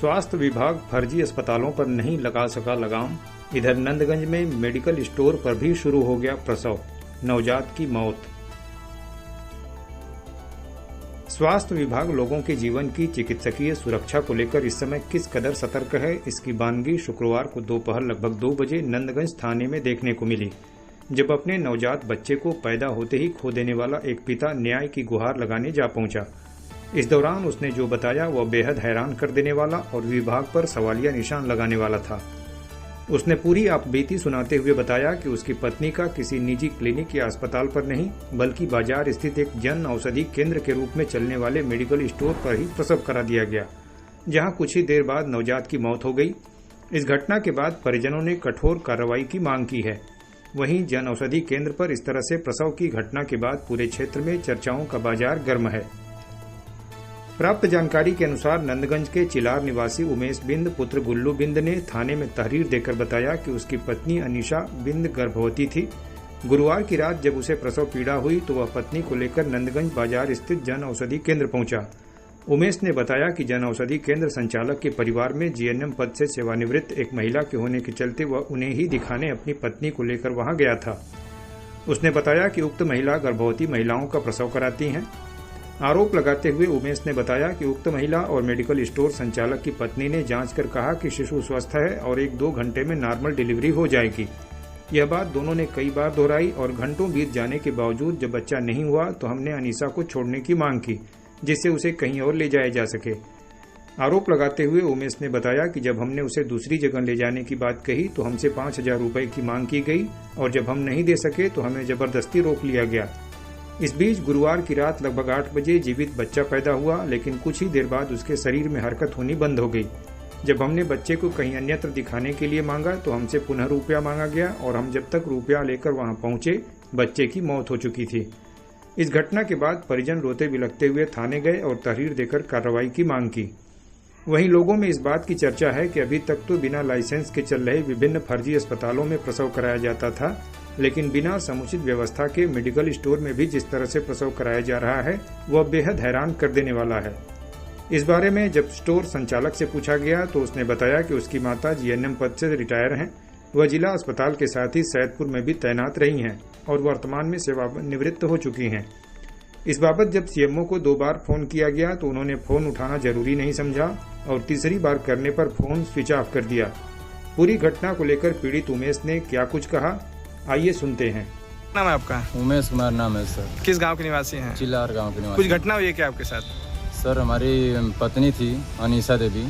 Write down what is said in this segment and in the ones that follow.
स्वास्थ्य विभाग फर्जी अस्पतालों पर नहीं लगा सका लगाम। इधर नंदगंज में मेडिकल स्टोर पर भी शुरू हो गया प्रसव, नवजात की मौत। स्वास्थ्य विभाग लोगों के जीवन की चिकित्सकीय सुरक्षा को लेकर इस समय किस कदर सतर्क है, इसकी बानगी शुक्रवार को दोपहर लगभग 2 बजे नंदगंज थाने में देखने को मिली, जब अपने नवजात बच्चे को पैदा होते ही खो देने वाला एक पिता न्याय की गुहार लगाने जा पहुंचा। इस दौरान उसने जो बताया वह बेहद हैरान कर देने वाला और विभाग पर सवालिया निशान लगाने वाला था। उसने पूरी आपबीती सुनाते हुए बताया कि उसकी पत्नी का किसी निजी क्लिनिक या अस्पताल पर नहीं, बल्कि बाजार स्थित एक जन औषधि केंद्र के रूप में चलने वाले मेडिकल स्टोर पर ही प्रसव करा दिया गया, जहां कुछ ही देर बाद नवजात की मौत हो गई। इस घटना के बाद परिजनों ने कठोर कार्रवाई की मांग की है। वहीं जन औषधि केंद्र पर इस तरह से प्रसव की घटना के बाद पूरे क्षेत्र में चर्चाओं का बाजार गर्म है। प्राप्त जानकारी के अनुसार नंदगंज के चिलार निवासी उमेश बिंद पुत्र गुल्लू बिंद ने थाने में तहरीर देकर बताया कि उसकी पत्नी अनीशा बिंद गर्भवती थी। गुरुवार की रात जब उसे प्रसव पीड़ा हुई तो वह पत्नी को लेकर नंदगंज बाजार स्थित जन औषधि केंद्र पहुंचा। उमेश ने बताया कि जन औषधि केंद्र संचालक के परिवार में जीएनएम पद से सेवानिवृत्त एक महिला के होने के चलते वह उन्हें ही दिखाने अपनी पत्नी को लेकर वहां गया था। उसने बताया कि उक्त महिला गर्भवती महिलाओं का प्रसव कराती हैं। आरोप लगाते हुए उमेश ने बताया कि उक्त महिला और मेडिकल स्टोर संचालक की पत्नी ने जांच कर कहा कि शिशु स्वस्थ है और 1-2 घंटे में नॉर्मल डिलीवरी हो जाएगी। यह बात दोनों ने कई बार दोहराई और घंटों बीत जाने के बावजूद जब बच्चा नहीं हुआ तो हमने अनीसा को छोड़ने की मांग की, जिससे उसे कहीं और ले जाया जा सके। आरोप लगाते हुए उमेश ने बताया कि जब हमने उसे दूसरी जगह ले जाने की बात कही तो हमसे 5,000 रुपए की मांग की गई और जब हम नहीं दे सके तो हमें जबरदस्ती रोक लिया गया। इस बीच गुरुवार की रात लगभग 8 बजे जीवित बच्चा पैदा हुआ, लेकिन कुछ ही देर बाद उसके शरीर में हरकत होनी बंद हो गई। जब हमने बच्चे को कहीं अन्यत्र दिखाने के लिए मांगा तो हमसे पुनः रुपया मांगा गया और हम जब तक रुपया लेकर वहां पहुंचे बच्चे की मौत हो चुकी थी। इस घटना के बाद परिजन रोते बिलखते हुए थाने गए और तहरीर देकर कार्रवाई की मांग की। वहीं लोगों में इस बात की चर्चा है कि अभी तक तो बिना लाइसेंस के चल रहे विभिन्न फर्जी अस्पतालों में प्रसव कराया जाता था, लेकिन बिना समुचित व्यवस्था के मेडिकल स्टोर में भी जिस तरह से प्रसव कराया जा रहा है वह बेहद हैरान कर देने वाला है। इस बारे में जब स्टोर संचालक से पूछा गया तो उसने बताया कि उसकी माता जीएनएम पद से रिटायर हैं। वह जिला अस्पताल के साथ ही सैदपुर में भी तैनात रही हैं और वर्तमान में सेवानिवृत्त हो चुकी हैं। इस बाबत जब सीएमओ को 2 बार फोन किया गया तो उन्होंने फोन उठाना जरूरी नहीं समझा और तीसरी बार करने पर फोन स्विच ऑफ कर दिया। पूरी घटना को लेकर पीड़ित उमेश ने क्या कुछ कहा, आइए सुनते हैं। नाम है आपका? उमेश कुमार नाम है सर। किस गांव के निवासी हैं? चिलार गांव के निवासी। कुछ घटना हुई है क्या आपके साथ? सर हमारी पत्नी थी अनीसा देवी,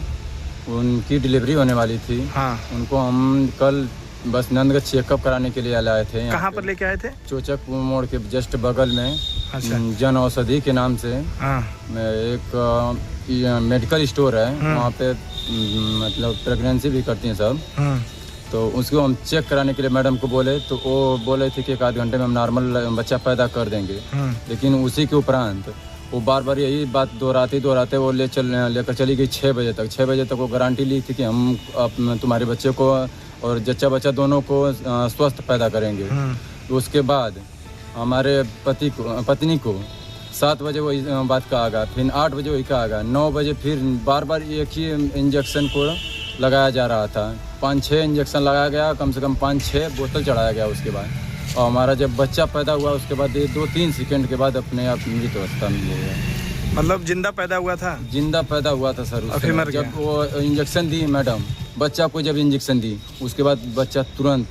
उनकी डिलीवरी होने वाली थी। हाँ। उनको हम कल बस नंदगंज चेकअप कराने के लिए लाए थे। कहाँ पर लेके आए थे? चोचक मोड़ के जस्ट बगल में। अच्छा। जन औषधि के नाम से। हाँ। एक मेडिकल स्टोर है, वहाँ पे मतलब प्रेगनेंसी भी करती हैं सब। तो उसको हम चेक कराने के लिए मैडम को बोले तो वो बोले थे कि 1 आध घंटे में हम नॉर्मल बच्चा पैदा कर देंगे। लेकिन उसी के उपरांत वो बार बार यही बात दोहराते वो लेकर चली गई 6 बजे तक। 6 बजे तक वो गारंटी ली थी कि हम तुम्हारे बच्चे को और जच्चा बच्चा दोनों को स्वस्थ पैदा करेंगे। तो उसके बाद हमारे पत्नी को 7 बजे वो बात कहा गया, फिर 8 बजे वही कहा गया, 9 बजे फिर बार बार एक ही इंजेक्शन को लगाया जा रहा था। 5-6 इंजेक्शन लगाया गया, कम से कम 5-6 बोतल चढ़ाया गया उसके बाद। और हमारा जब बच्चा पैदा हुआ उसके बाद 2-3 सेकंड के बाद अपने आप मृत अवस्था में गया। मतलब जिंदा पैदा हुआ था? जिंदा पैदा हुआ था सर। फिर मर गया? जब वो इंजेक्शन दी मैडम, बच्चा को जब इंजेक्शन दी उसके बाद बच्चा तुरंत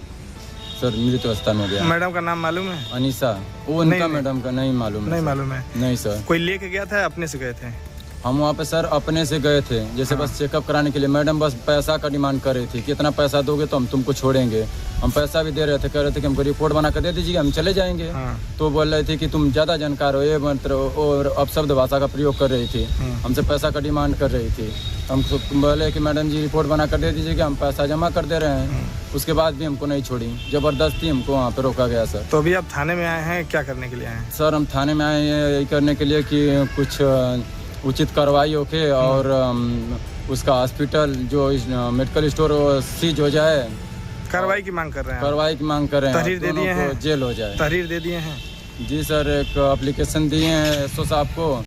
सर मृत अवस्था में गया। मैडम का नाम मालूम है? अनीसा। वो उनका मैडम का नहीं मालूम है। नहीं मालूम है? नहीं सर। कोई लेके गया था, अपने से गए थे? हम वहाँ पे सर अपने से गए थे, जैसे बस चेकअप कराने के लिए। मैडम बस पैसा का डिमांड कर रही थी कि इतना पैसा दोगे तो हम तुमको छोड़ेंगे। हम पैसा भी दे रहे थे, कह रहे थे कि हमको रिपोर्ट बना कर दे दीजिए, हम चले जाएंगे। तो बोल रहे थे कि तुम ज़्यादा जानकार हो, ये मतलब और अपशब्द भाषा का प्रयोग कर रही थी। हमसे पैसा का डिमांड कर रही थी। हम बोले कि मैडम जी रिपोर्ट बना कर दे दीजिए कि हम पैसा जमा कर दे रहे हैं। उसके बाद भी हमको नहीं छोड़ी, जबरदस्ती हमको वहाँ पे रोका गया सर। तो अभी आप थाने में आए हैं, क्या करने के लिए आए हैं? सर हम थाने में आए हैं यही करने के लिए कि कुछ उचित कार्रवाई होके और उसका हॉस्पिटल जो मेडिकल स्टोर सीज हो जाए। कार्रवाई की मांग कर रहे हैं? कार्रवाई की मांग कर रहे हैं। तहरीर दे दिए हैं? जेल हो जाए। तहरीर दे दिए हैं? जी सर, एक एप्लीकेशन दिए हैं एसओ साहब को।